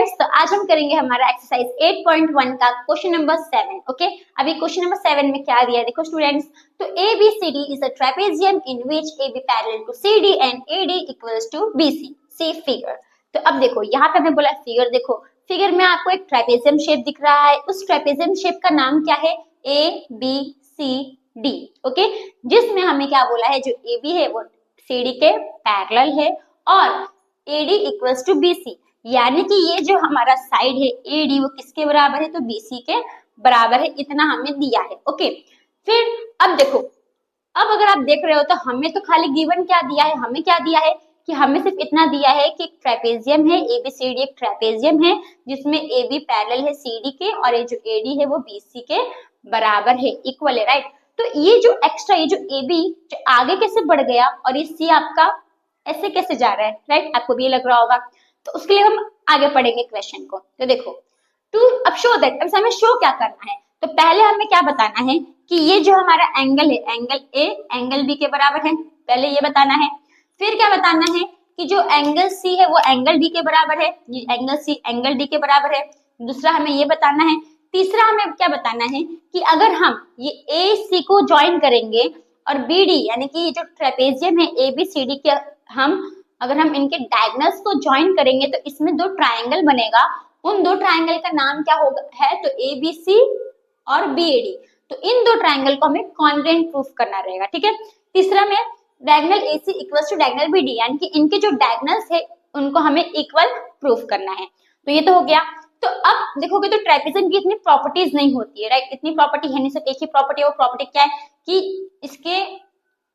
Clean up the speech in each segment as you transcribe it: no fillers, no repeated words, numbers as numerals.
Students, तो आज हम करेंगे हमारा एक्सरसाइज 8.1 का क्वेश्चन नंबर 7। ओके, अभी क्वेश्चन नंबर 7 में क्या दिया है देखो स्टूडेंट्स। तो ABCD is a trapezium in which AB parallel to CD and AD equals to BC। See figure. तो अब देखो यहाँ पे हमें बोला फिगर, देखो फिगर में आपको एक ट्रेपेजियम शेप दिख रहा है। उस ट्रेपेजियम शेप का नाम क्या है? ABCD। ओके, जिसमें हमें क्या बोला है, जो AB है वो CD के पैरेलल है और AD इक्वल्स टू BC, यानी कि ये जो हमारा साइड है AD वो किसके बराबर है? तो BC के बराबर है। इतना हमें दिया है। ओके, फिर अब देखो, अब अगर आप देख रहे हो तो हमें तो खाली गिवन क्या दिया है, हमें क्या दिया है कि हमें सिर्फ इतना दिया है कि एक ट्रेपेजियम है ABCD, एक ट्रेपेजियम है जिसमें AB पैरेलल है CD के और ये जो AD है वो BC के बराबर है, इक्वल है, राइट। तो ये जो एक्स्ट्रा, ये जो AB जो आगे कैसे बढ़ गया और ये C आपका ऐसे कैसे जा रहा है, राइट, आपको भी ये लग रहा होगा। तो उसके लिए हम आगे पढ़ेंगे क्वेश्चन को। तो देखो, टू अब शो दैट, अब हमें शो क्या करना है? तो पहले हमें क्या बताना है कि ये जो हमारा एंगल है, एंगल A एंगल B के बराबर है, पहले ये बताना है। फिर क्या बताना है कि जो एंगल C है वो एंगल D के बराबर है, एंगल C एंगल D के बराबर है। दूसरा हमें ये बताना है। तीसरा हमें क्या बताना है कि अगर हम ये AC को ज्वाइन करेंगे और BD यानी कि ये जो ट्रेपेजियम है ABCD के, अगर हम इनके डायगोनल्स को ज्वाइन करेंगे तो इसमें दो ट्रायंगल बनेगा। उन दो ट्रायंगल का नाम क्या होगा है? तो ABC और BAD। तो इन दो ट्रायंगल को हमें कॉन्ग्रुएंट प्रूफ करना रहेगा, ठीक है। तीसरा में diagonal AC equals to diagonal BD, यानी कि इनके जो डायगोनल्स है उनको हमें इक्वल प्रूफ करना है। तो ये तो हो गया। तो अब देखोगे तो ट्रेपेजियम की इतनी प्रॉपर्टीज नहीं होती है, राइट। इतनी प्रॉपर्टी है नहीं, सिर्फ एक ही प्रॉपर्टी है। वो प्रॉपर्टी क्या है कि इसके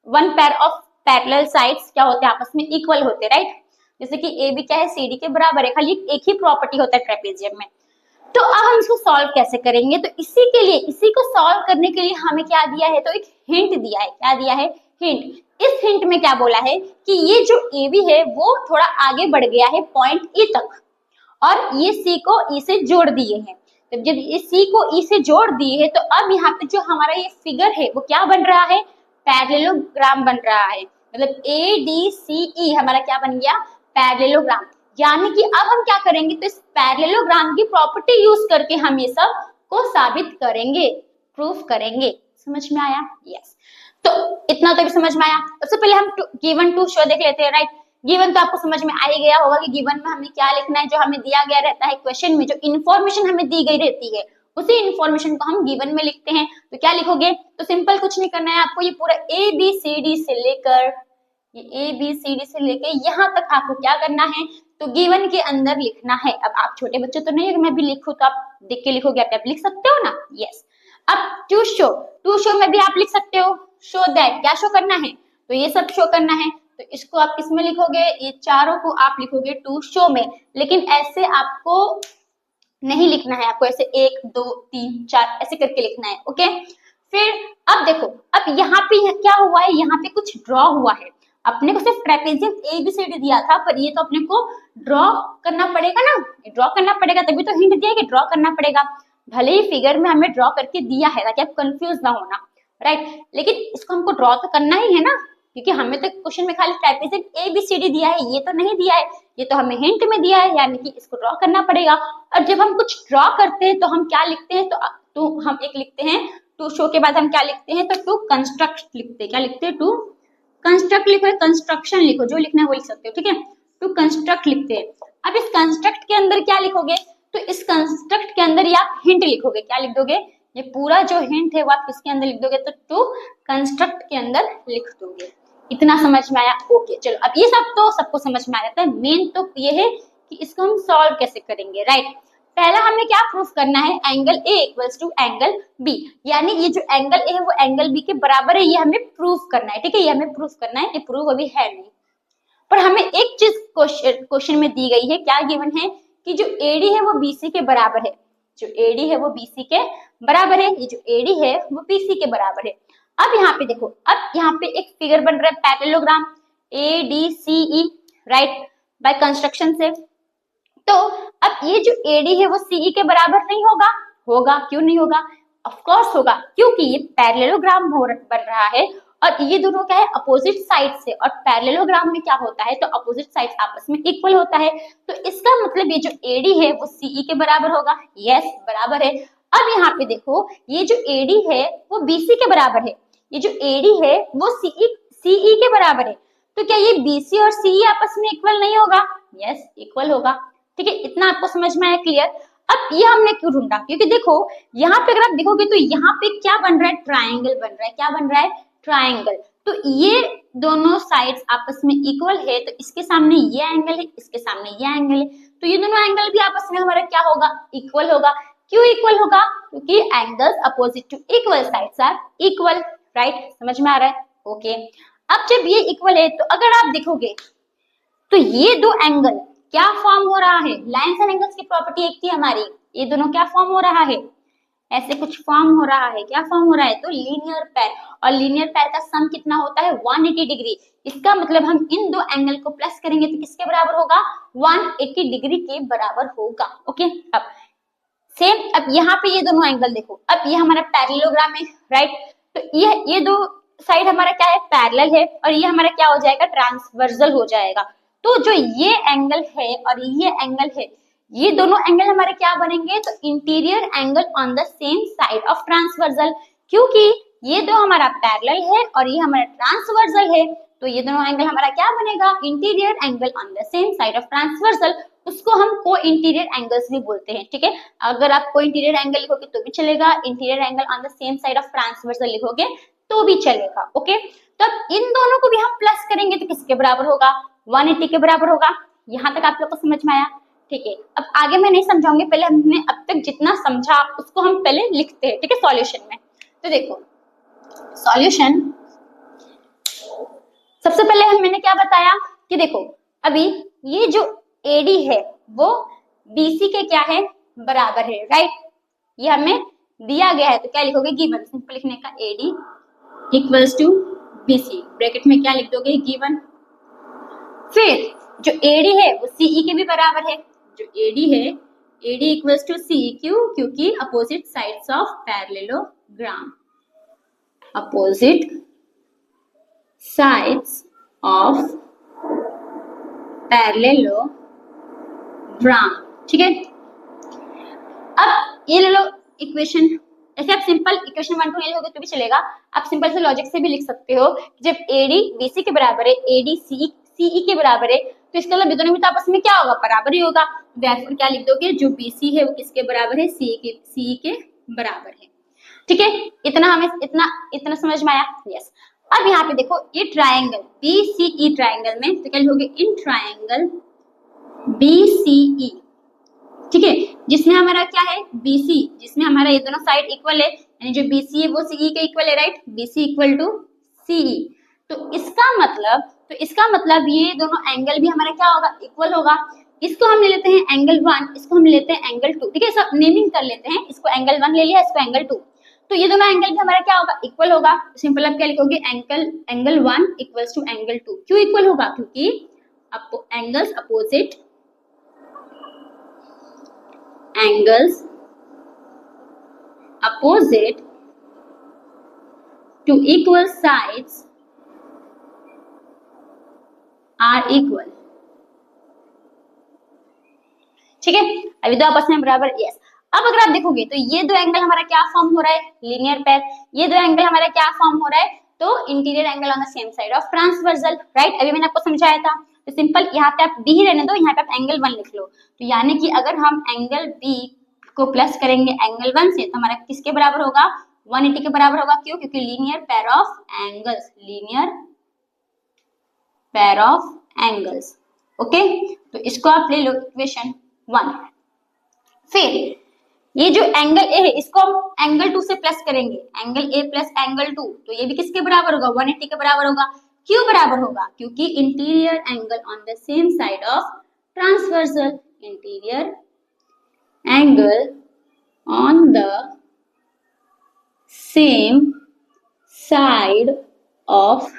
one pair of parallel sides क्या होते हैं? आपस में इक्वल होते हैं, राइट। जैसे कि AB क्या है? CD के बराबर है। खाली एक ही प्रॉपर्टी होता है ट्रेपेजियम में। तो अब हम इसको सॉल्व कैसे करेंगे? तो इसी के लिए, इसी को सॉल्व करने के लिए हमें क्या दिया है? तो एक हिंट दिया है। क्या दिया है? हिंट। इस हिंट में क्या बोला है कि ये जो AB है वो थोड़ा आगे बढ़ गया है पॉइंट E तक और ये C को E से जोड़ दिए हैं। तो जब ये C को E से जोड़ दिए है तो अब यहाँ पे जो हमारा ये फिगर है वो क्या बन रहा है? पैरेललोग्राम बन रहा है। मतलब ADCE हमारा क्या बन गया? पैरेललोग्राम। यानी कि अब हम क्या करेंगे? तो इस पैरेललोग्राम की प्रॉपर्टी यूज करके हम ये सब को साबित करेंगे, प्रूफ करेंगे। समझ में आया? यस। तो इतना तो भी समझ में आया। सबसे पहले हम गिवन टू शो देख लेते हैं, राइट। गिवन तो आपको समझ में आ ही गया होगा कि गिवन में हमें क्या लिखना है। जो हमें दिया गया रहता है क्वेश्चन में, जो इन्फॉर्मेशन हमें दी गई रहती है उसी इन्फॉर्मेशन को हम गिवन में लिखते हैं। तो क्या लिखोगे? तो सिंपल कुछ नहीं करना है आपको, ये पूरा ABCD से लेकर, ये ABCD से लेकर यहाँ तक आपको क्या करना है? तो गिवन के अंदर लिखना है। अब आप छोटे बच्चे तो नहीं है, मैं भी लिखूं तो आप देख के लिखोगे, आप लिख सकते हो ना? यस। अब टू शो में भी आप लिख सकते हो। शो दैट, क्या शो करना है? तो ये सब शो करना है। तो इसको आप किस में लिखोगे? ये चारों को आप लिखोगे टू शो में। लेकिन ऐसे आपको नहीं लिखना है, आपको ऐसे 1 2 3 4 ऐसे करके लिखना है। ओके, फिर अब देखो, अब यहाँ पे क्या हुआ है? यहाँ पे कुछ ड्रॉ हुआ है। अपने को सिर्फ ट्रेपेजियम ABCD दिया था, पर ये तो अपने को ड्रॉ करना पड़ेगा ना। ड्रॉ करना पड़ेगा, तभी तो हिंट दिया है कि ड्रॉ करना पड़ेगा। भले ही फिगर में हमें ड्रॉ करके दिया है ताकि आप कंफ्यूज ना होना, राइट। लेकिन इसको हमको ड्रॉ तो करना ही है ना, क्योंकि हमें तो क्वेश्चन में खाली ट्रेपेजियम ABCD दिया है, ये तो नहीं दिया है। ये तो हमें हिंट में दिया है, यानी कि इसको ड्रॉ करना पड़ेगा। और जब हम कुछ ड्रॉ करते हैं तो हम क्या लिखते हैं? तो हम एक लिखते हैं टू शो के बाद हम क्या लिखते हैं? तो टू कंस्ट्रक्ट लिखते हैं। क्या लिखते हैं? टू कंस्ट्रक्ट लिखो, कंस्ट्रक्शन लिखो, जो लिखना है वो लिख सकते हो, ठीक है। टू कंस्ट्रक्ट लिखते हैं। अब इस कंस्ट्रक्ट के अंदर क्या लिखोगे? तो इस कंस्ट्रक्ट के अंदर ये आप हिंट लिखोगे। क्या लिख दोगे? ये पूरा जो हिंट है वो आप किसके अंदर लिख दोगे? तो टू कंस्ट्रक्ट के अंदर लिख दोगे। इतना समझ में आया? ओके, चलो अब ये सब तो सबको समझ में आ जाता है। मेन तो ये है कि इसको हम सॉल्व कैसे करेंगे, राइट। पहला हमें क्या प्रूफ करना है? Angle A equals to angle B, यानी ये जो एंगल A है वो एंगल B के बराबर है, ये हमें प्रूफ करना है, ठीक है। ये हमें प्रूफ करना है, ये प्रूफ अभी है नहीं। पर हमें एक चीज क्वेश्चन में दी गई है। क्या गिवन है? कि जो AD है वो BC के बराबर है। जो AD है वो BC के बराबर है। ये जो AD है वो BC के बराबर है। अब यहाँ पे देखो, अब यहाँ पे एक फिगर बन रहा है parallelogram ADCE, right, by construction से। तो अब ये जो AD है वो CE के बराबर नहीं होगा? होगा। क्यों नहीं होगा? ऑफ कोर्स होगा, क्योंकि ये पैरेललोग्राम बन रहा है और ये दोनों क्या है अपोजिट साइड से, और पैरेललोग्राम में क्या होता है तो अपोजिट साइड आपस में इक्वल होता है। तो इसका मतलब ये जो एडी है वो सीई के बराबर होगा। यस बराबर है। अब यहाँ पे देखो ये जो एडी है वो बीसी के बराबर है, ये जो एडी है वो सीई के बराबर है। तो क्या ये बीसी और सीई आपस में इक्वल नहीं होगा? यस इक्वल होगा। ठीक है, इतना आपको समझ में आया? क्लियर। अब ये हमने क्यों ढूंढा, क्योंकि देखो यहाँ पे अगर आप देखोगे तो यहाँ पे क्या बन रहा है, ट्राइंगल बन रहा है। क्या बन रहा है? ट्राइंगल। तो ये दोनों साइड्स आपस में इक्वल है, तो इसके सामने ये एंगल है, इसके सामने ये एंगल है, तो ये दोनों एंगल भी आपस में हमारा क्या होगा? इक्वल होगा। क्यों इक्वल होगा? क्योंकि angles opposite to equal sides are equal. Right, समझ में आ रहा है? ओके। अब जब ये इक्वल है तो अगर आप देखोगे तो ये दो एंगल क्या फॉर्म हो रहा है? लाइन्स एंड एंगल्स की प्रॉपर्टी एक थी हमारी, ये दोनों क्या फॉर्म हो रहा है? ऐसे कुछ फॉर्म हो रहा है। क्या फॉर्म हो रहा है? तो लीनियर पैर, और लीनियर पैर का सम कितना होता है? 180 डिग्री। इसका मतलब हम इन दो एंगल को प्लस करेंगे तो किसके बराबर होगा? 180 डिग्री के बराबर होगा। ओके। अब सेम, अब यहाँ पे ये दोनों एंगल देखो, अब ये हमारा पैरेललोग्राम है। राइट, तो ये दो साइड हमारा क्या है? पैरेलल है, और ये हमारा क्या हो जाएगा? ट्रांसवर्सल हो जाएगा। तो जो ये एंगल है और ये एंगल है, ये दोनों एंगल हमारे क्या बनेंगे? तो interior angle on the same side of transversal. क्योंकि ये दो हमारा पैरेलल है और ये हमारा ट्रांसवर्सल है, तो ये दोनों एंगल हमारा क्या बनेगा? Interior angle on the same side of transversal. उसको हम को इंटीरियर एंगल्स भी बोलते हैं। ठीक है, अगर आप को इंटीरियर एंगल लिखोगे तो भी चलेगा, interior angle on the same side of transversal लिखोगे तो भी चलेगा। ओके, तो अब इन दोनों को भी हम प्लस करेंगे तो किसके बराबर होगा? 180 के बराबर होगा। यहाँ तक आप लोग को समझ में आया? ठीक है, अब आगे मैं नहीं समझाऊंगी, पहले हमने अब तक जितना समझा उसको हम पहले लिखते हैं। ठीक है, सॉल्यूशन में तो देखो सॉल्यूशन, सबसे पहले मैंने क्या बताया कि देखो अभी ये जो एडी है वो बीसी के क्या है? बराबर है। राइट, ये हमें दिया गया है, तो क्या लिखोगे? गिवन। सिंपल लिखने का, AD equals to BC, bracket में क्या लिख दोगे? गिवन। फिर जो एडी है वो सीई के भी बराबर है। जो एडी है, एडी इक्वल्स टू सी। क्यों? क्योंकि opposite sides of parallelogram, opposite sides of parallelogram. ठीक है, अब ये ले लो इक्वेशन। ऐसे आप सिंपल इक्वेशन 1 2 ले लोगे तो भी चलेगा। आप सिंपल से लॉजिक से भी लिख सकते हो, जब एडी बीसी के बराबर है, एडी सीई के बराबर है, तो इसका मतलब दोनों में तो आपस में क्या होगा? बराबर ही होगा। देयरफॉर क्या लिख दोगे? जो बीसी है वो किसके बराबर है? सीई के बराबर है। ठीक है, इतना हमें इतना समझ में आया? यस। अब यहाँ पे देखो ये ट्राइंगल बीसीई ट्राइंगल में तो क्या लिखोगे? In triangle BCE. ठीक है, जिसमें हमारा क्या है? बीसी, जिसमें हमारा ये दोनों साइड इक्वल है, यानी जो बीसी है वो सीई के इक्वल है। Right, BC equal to CE. तो इसका मतलब ये दोनों एंगल भी हमारा क्या होगा? इक्वल होगा। इसको हम ले लेते हैं एंगल 1, इसको हम लेते हैं एंगल 2। ठीक है, सब नेमिंग कर लेते हैं, इसको एंगल 1 ले लिया, इसको एंगल 2। तो ये दोनों एंगल भी हमारा क्या होगा? इक्वल होगा। सिंपल आप क्या लिखोगे? Angle 1 equals to angle 2। क्यों इक्वल होगा? क्योंकि angles opposite, angles opposite to equal sides are equal। ठीक है, अभी दो आपस में बराबर। यस। अब अगर आप देखोगे तो ये दो एंगल हमारा क्या फॉर्म हो रहा है? लीनियर पैर। ये दो एंगल हमारा क्या फॉर्म हो रहा है? तो interior angle on the same side of transversal. Right, अभी मैंने आपको समझाया था। तो सिंपल यहाँ पे आप बी ही रहने दो, यहाँ पे आप एंगल 1 लिख लो। तो यानी कि अगर हम एंगल बी को प्लस करेंगे एंगल 1 से तो हमारा किसके बराबर होगा? 180 के बराबर होगा। क्यों? क्योंकि linear pair of angles, linear pair of angles. Okay, तो इसको आप ले लो इक्वेशन 1। फिर ये जो एंगल ए है इसको हम एंगल 2 से प्लस करेंगे, एंगल ए प्लस एंगल 2, तो ये भी किसके बराबर होगा? 180 के बराबर होगा। क्यों बराबर होगा? क्योंकि interior angle on the same side of transversal, interior angle on the same side of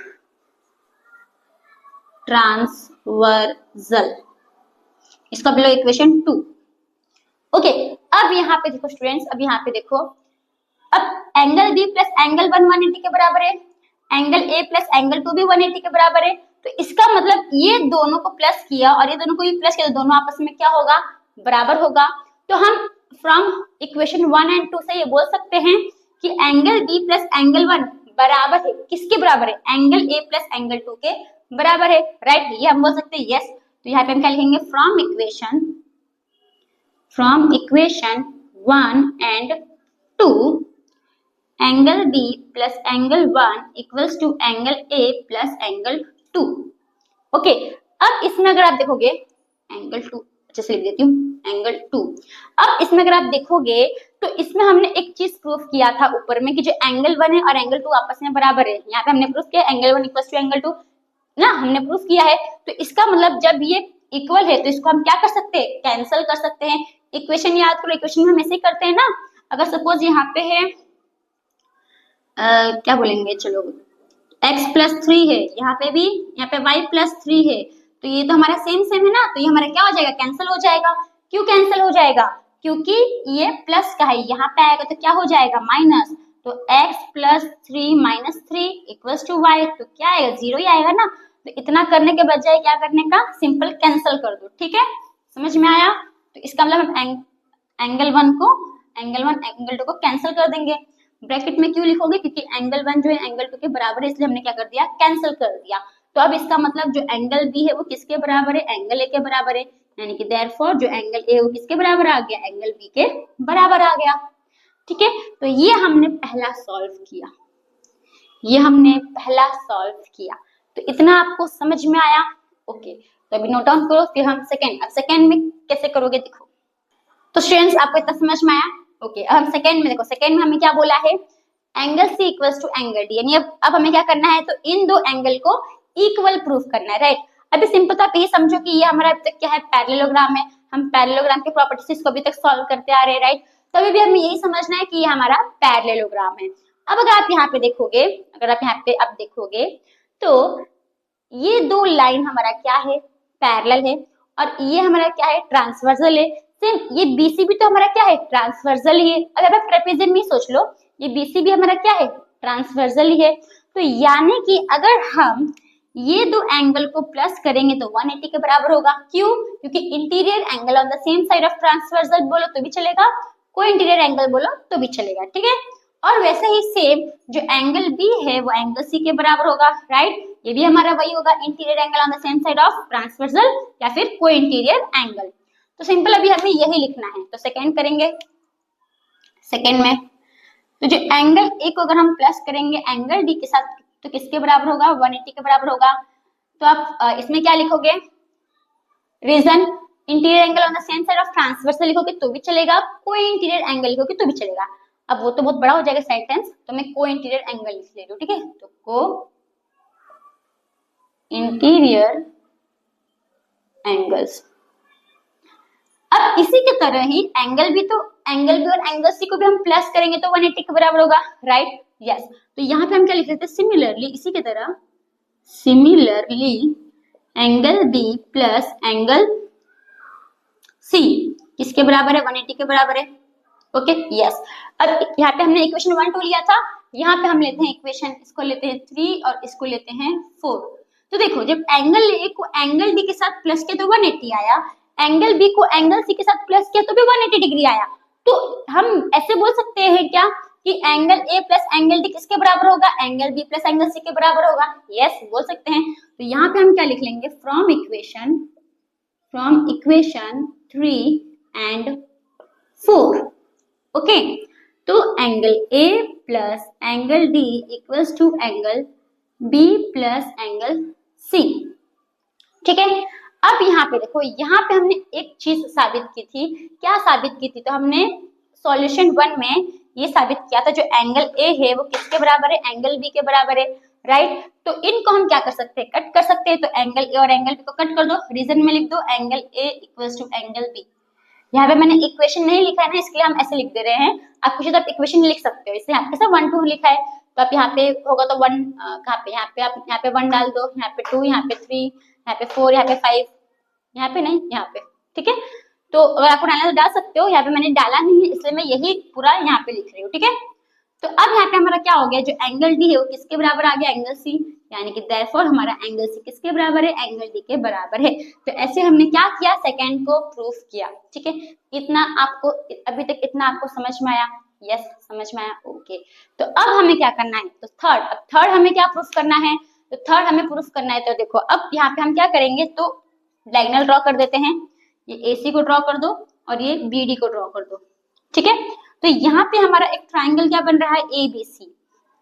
transversal. इसका बिलो इक्वेशन 2। ओके, अब यहाँ पे देखो स्टूडेंट्स, अब यहाँ पे देखो, अब एंगल बी प्लस एंगल 1 180 के बराबर है। Angle A plus angle two भी 180 के बराबर है। तो इसका मतलब ये दोनों को प्लस किया और ये दोनों को भी प्लस किया तो दोनों आपस में क्या होगा, बराबर होगा। तो हम फ्रॉम इक्वेशन 1 एंड 2 से ये बोल सकते हैं कि एंगल बी प्लस एंगल 1 बराबर है, किसके बराबर है, एंगल ए प्लस एंगल 2 के बराबर है, राइट। ये हम बोल सकते हैं यस। तो यहाँ पे हम क्या लिखेंगे, from equation 1 and 2 angle B plus angle 1 equals to angle A plus angle 2। Okay, अब इसमें अगर आप देखोगे एंगल 2, अच्छे से लिख देती हूँ, एंगल 2। अब इसमें अगर आप देखोगे तो इसमें हमने एक चीज प्रूफ किया था ऊपर में कि जो एंगल 1 है और एंगल 2 आपस में बराबर है। यहाँ पे हमने प्रूफ किया एंगल 1 इक्वल्स टू एंगल 2 ना, हमने प्रूफ किया है। तो इसका मतलब जब ये इक्वल है तो इसको हम क्या कर सकते हैं, कैंसिल कर सकते हैं। इक्वेशन याद करो, इक्वेशन हम ऐसे ही करते हैं ना। अगर सपोज यहाँ पे है क्या बोलेंगे, चलो x प्लस 3 है, यहाँ पे भी, यहाँ पे y प्लस 3 है, तो ये तो हमारा सेम सेम है ना, तो ये हमारा क्या हो जाएगा, कैंसिल हो जाएगा। क्यों कैंसिल हो जाएगा, क्योंकि ये प्लस का है, यहाँ पे आएगा तो क्या हो जाएगा, माइनस। तो x plus 3 minus 3 equals to y, तो क्या आएगा, 0 ही आएगा ना। तो इतना करने के बजाय क्या करने का, सिंपल कैंसिल कर दो, ठीक है, समझ में आया। तो इसका मतलब हम एंगल 1 एंगल 2 को कैंसिल कर देंगे। ब्रैकेट में क्यों लिखोगे, क्योंकि एंगल 1 जो है एंगल 2 के बराबर है, इसलिए हमने क्या कर दिया, कैंसिल कर दिया। तो अब इसका मतलब जो एंगल बी है वो किसके बराबर है, एंगल ए के बराबर है, यानी कि देयरफॉर जो एंगल ए वो किसके बराबर आ गया, एंगल बी के बराबर आ गया, ठीक है। तो ये हमने पहला सॉल्व किया, तो इतना आपको समझ में आया। ओके, तो अभी नोट डाउन करो, फिर हम अब सेकेंड में कैसे करोगे देखो। तो स्टूडेंट्स आपको इतना समझ में आया। ओके, अब हम सेकेंड में देखो, सेकेंड में हमें क्या बोला है, angle C equals to angle D, यानी अब हमें क्या करना है, तो इन दो एंगल को इक्वल प्रूफ करना है, राइट। अभी सिंपल तो आप यही समझो कि ये हमारा अभी तक क्या है, पैरेललोग्राम है, हम पैरेललोग्राम के प्रॉपर्टीज को अभी तक सॉल्व करते आ रहे हैं, राइट। तो अभी भी हमें यही समझना है कि ये हमारा पैरेललोग्राम है। अब अगर आप यहाँ पे देखोगे, तो ये दो लाइन हमारा क्या है, पैरेलल है, और ये हमारा क्या है, ट्रांसवर्सल है। सेम ये बीसी भी तो हमारा क्या है, ट्रांसवर्सल ही है। अगर आप ट्रेपेजियम में सोच लो, ये बीसी भी हमारा क्या है, ट्रांसवर्सल ही है। तो यानी कि अगर हम ये दो एंगल को प्लस करेंगे तो 180 के बराबर होगा। क्यों, क्योंकि interior angle on the same side of transversal बोलो तो भी चलेगा, कोई इंटीरियर एंगल बोलो तो भी चलेगा, ठीक है। और वैसे ही सेम जो एंगल बी है वो एंगल सी के बराबर होगा, राइट। ये भी हमारा वही होगा, interior angle on the same side of transversal या फिर कोई इंटीरियर एंगल। तो सिंपल अभी हमें यही लिखना है। तो सेकेंड करेंगे, सेकेंड में तो जो एंगल ए को अगर हम प्लस करेंगे एंगल डी के साथ तो किसके बराबर होगा, 180 के बराबर होगा। तो आप इसमें क्या लिखोगे, reason interior angle on the same side of transversal लिखोगे तो भी चलेगा, कोई इंटीरियर एंगल लिखोगे तो भी चलेगा। अब वो तो बहुत बड़ा हो जाएगा सेंटेंस, तो मैं को इंटीरियर एंगल लिख ले रही हूँ, ठीक है। तो को इंटीरियर एंगल्स। अब इसी के तरह ही एंगल बी और एंगल सी को भी हम प्लस करेंगे तो 180 के बराबर होगा, राइट, यस। तो यहाँ पे हम क्या लिख लेते हैं, सिमिलरली, इसी के तरह similarly angle B plus angle C किसके बराबर है, 180 के बराबर है, ओके, यस। अब यहाँ पे हमने इक्वेशन 1 2 लिया था, यहाँ पे हम लेते हैं इक्वेशन, इसको लेते हैं 3 और इसको लेते हैं 4। तो देखो जब एंगल ए को एंगल डी के साथ प्लस किया तो 180 आया, एंगल बी को एंगल सी के साथ प्लस किया तो भी 180 डिग्री आया। तो हम ऐसे बोल सकते हैं क्या कि angle A plus angle D किसके बराबर होगा, angle B plus angle C के बराबर होगा, यस बोल सकते हैं। तो यहाँ पे हम क्या लिख लेंगे, फ्रॉम इक्वेशन 3 एंड 4, ओके। तो angle A plus angle D equals to angle B plus angle C, ठीक है। अब यहाँ पे देखो, यहाँ पे हमने एक चीज साबित की थी, क्या साबित की थी, तो हमने सॉल्यूशन 1 में ये साबित किया था जो एंगल ए है वो किसके बराबर है, एंगल बी के बराबर है, राइट। तो इनको हम क्या कर सकते हैं, कट कर सकते हैं। तो एंगल ए और एंगल बी को कट कर दो, रीजन में लिख दो angle A equals to angle B. यहाँ पे मैंने इक्वेशन नहीं लिखा है ना, इसके लिए हम ऐसे लिख दे रहे हैं। आप कुछ तो आप इक्वेशन लिख सकते हो, इसलिए आपके साथ 1 2 लिखा है, तो आप यहाँ पे होगा तो 1 कहाँ पे, यहाँ पे आप यहाँ पे 1 डाल दो, यहाँ पे 2, यहाँ पे 3, यहाँ पे 4, यहाँ पे 5, यहाँ पे नहीं, यहाँ पे, ठीक है। तो अगर आपको डालना तो डाल सकते हो, यहाँ पे मैंने डाला नहीं है इसलिए मैं यही पूरा यहाँ पे लिख रही हूँ, ठीक है। तो अब यहाँ पे हमारा क्या हो गया, जो एंगल डी है वो किसके बराबर आ गया, एंगल सी, यानी कि देयरफॉर हमारा एंगल सी किसके बराबर है, एंगल डी के बराबर है। तो ऐसे हमने क्या किया, सेकंड को प्रूफ किया। ठीक है, इतना आपको अभी तक इतना आपको समझ में आया, यस समझ में आया, ओके। तो अब हमें क्या करना है, तो थर्ड, अब थर्ड हमें क्या प्रूफ करना है, तो थर्ड हमें प्रूफ करना है। तो देखो अब यहाँ पे हम क्या करेंगे, तो डायगोनल ड्रॉ कर देते हैं, ये AC को ड्रॉ कर दो और ये BD को ड्रॉ कर दो। ठीक है, तो यहाँ पे हमारा एक ट्राइंगल क्या बन रहा है, ABC,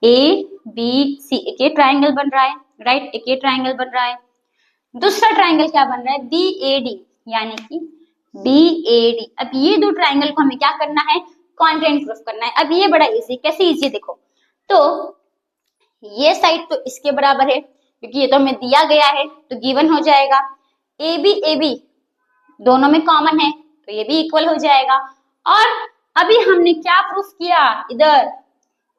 ABC एक ये ट्राइंगल बन रहा है, राइट, एक ये ट्राइंगल बन रहा है। दूसरा ट्राइंगल क्या बन रहा है, BAD, यानी कि BAD। अब ये दो ट्राइंगल को हमें क्या करना है, कॉन्ग्रुएंट प्रूफ करना है। अब ये बड़ा इजी, कैसे इजी, देखो तो ये साइड तो इसके बराबर है क्योंकि ये तो हमें दिया गया है, तो गिवन हो जाएगा। AB दोनों में कॉमन है तो ये भी इक्वल हो जाएगा। और अभी हमने क्या प्रूफ किया, इधर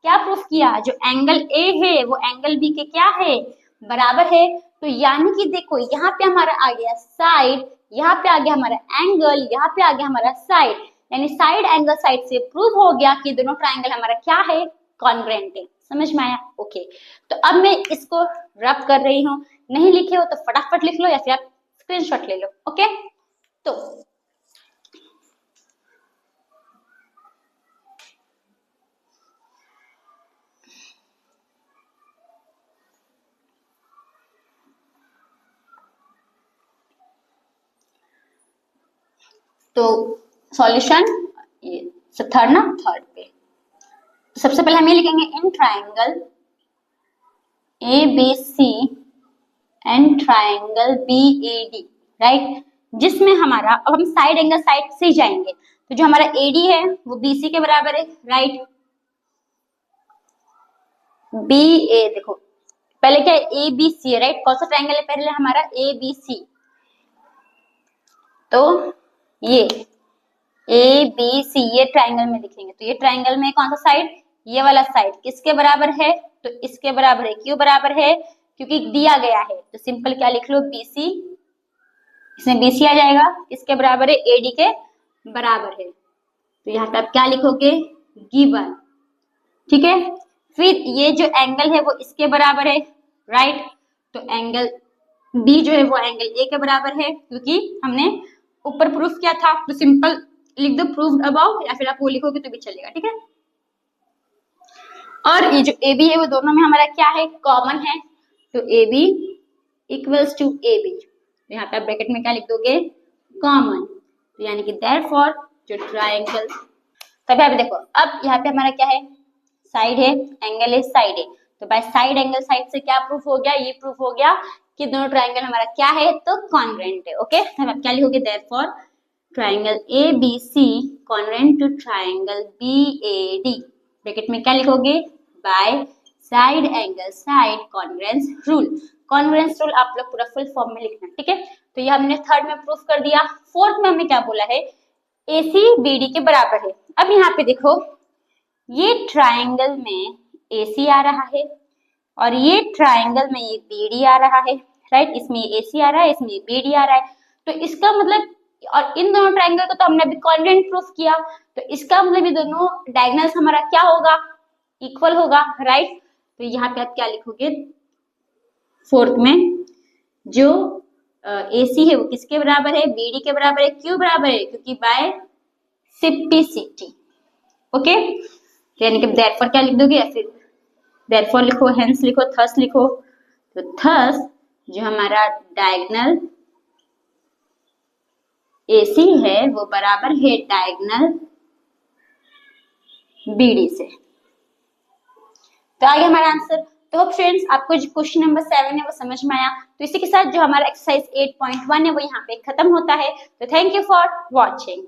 क्या प्रूफ किया, जो एंगल A है वो एंगल B के क्या है, बराबर है। तो यानी कि देखो यहाँ पे हमारा आ गया साइड, यहाँ पे आ गया हमारा एंगल, यहाँ पे आ गया हमारा साइड, यानी साइड एंगल साइड से प्रूव हो गया कि दोनों ट्राइंगल हमारा क्या है, कॉन्ग्रुएंट है। समझ में आया, ओके। तो अब मैं इसको रब कर रही हूँ, नहीं लिखे हो तो फटाफट लिख लो या फिर आप स्क्रीनशॉट ले लो, ओके। तो सॉल्यूशन थर्ड ना, थर्ड पे सबसे पहले हम ये लिखेंगे, in triangle ABC and triangle BAD, right, जिसमें हमारा, अब हम साइड एंगल साइड से ही जाएंगे, तो जो हमारा AD है वो BC के बराबर है, राइट। BA देखो पहले क्या है, ABC है, राइट, कौन सा ट्राइंगल है पहले हमारा, ABC। तो ये ABC ये ट्राइंगल में लिखेंगे, तो ये ट्राइंगल में कौन सा साइड, ये वाला साइड किसके बराबर है, तो इसके बराबर है। क्यों बराबर है, क्योंकि दिया गया है, तो सिंपल क्या लिख लो, BC, इसमें BC आ जाएगा, किसके बराबर है, AD के बराबर है। तो यहाँ पे आप क्या लिखोगे, गिवन। ठीक है, फिर ये जो एंगल है वो इसके बराबर है, राइट, तो एंगल B जो है वो एंगल A के बराबर है, क्योंकि हमने ऊपर प्रूफ किया था। तो सिंपल लिख दो प्रूव्ड अबाउ, या फिर आप वो लिखोगे तो भी चलेगा, ठीक है। और ये जो AB है वो दोनों में हमारा क्या है, कॉमन है, तो AB इक्वल्स टू AB, तो यहाँ पे आप ब्रैकेट में क्या लिख दोगे, कॉमन, तो यानी कि देयरफॉर जो ट्राइंगल, तभी आप देखो अब यहाँ पे हमारा क्या है, साइड है, एंगल है, साइड है, तो बाय साइड एंगल साइड से क्या प्रूफ हो गया, ये प्रूफ हो गया कि दोनों ट्राइंगल हमारा क्या है, तो कॉन्ग्रुएंट है, ओके। तो आप क्या लिखोगे, therefore triangle ABC congruent to triangle BAD, bracket में क्या लिखोगे, by side angle side congruence rule. Congruence rule आप लोग पूरा फुल फॉर्म में लिखना, ठीक है। तो ये हमने थर्ड में प्रूफ कर दिया। फोर्थ में हमें क्या बोला है, AC BD के बराबर है। अब यहाँ पे देखो ये ट्राइंगल में AC आ रहा है और ये ट्राइंगल में ये BD आ रहा है, राइट, इसमें AC आ रहा है, इसमें BD आ रहा है, तो इसका मतलब, और इन दोनों ट्राइंगल को तो हमने अभी कॉन्ग्रुएंट प्रूफ किया, तो इसका मतलब ये दोनों डायगोनल्स हमारा क्या होगा, इक्वल होगा, राइट। तो यहाँ पे आप क्या लिखोगे, फोर्थ में जो AC है वो किसके बराबर है, BD के बराबर है। क्यों बराबर है, क्योंकि बाय सिम्प्लिसिटी, ओके। यानी कि देयरफॉर क्या लिख दोगे, या फिर देयरफॉर लिखो, हेंस लिखो, थस लिखो, तो थस जो हमारा डायगोनल AC है वो बराबर है डायगोनल BD से। तो आगे हमारा आंसर। तो फ्रेंड्स आपको जो क्वेश्चन नंबर 7 है वो समझ में आया। तो इसी के साथ जो हमारा एक्सरसाइज 8.1 है वो यहाँ पे खत्म होता है। तो थैंक यू फॉर वॉचिंग।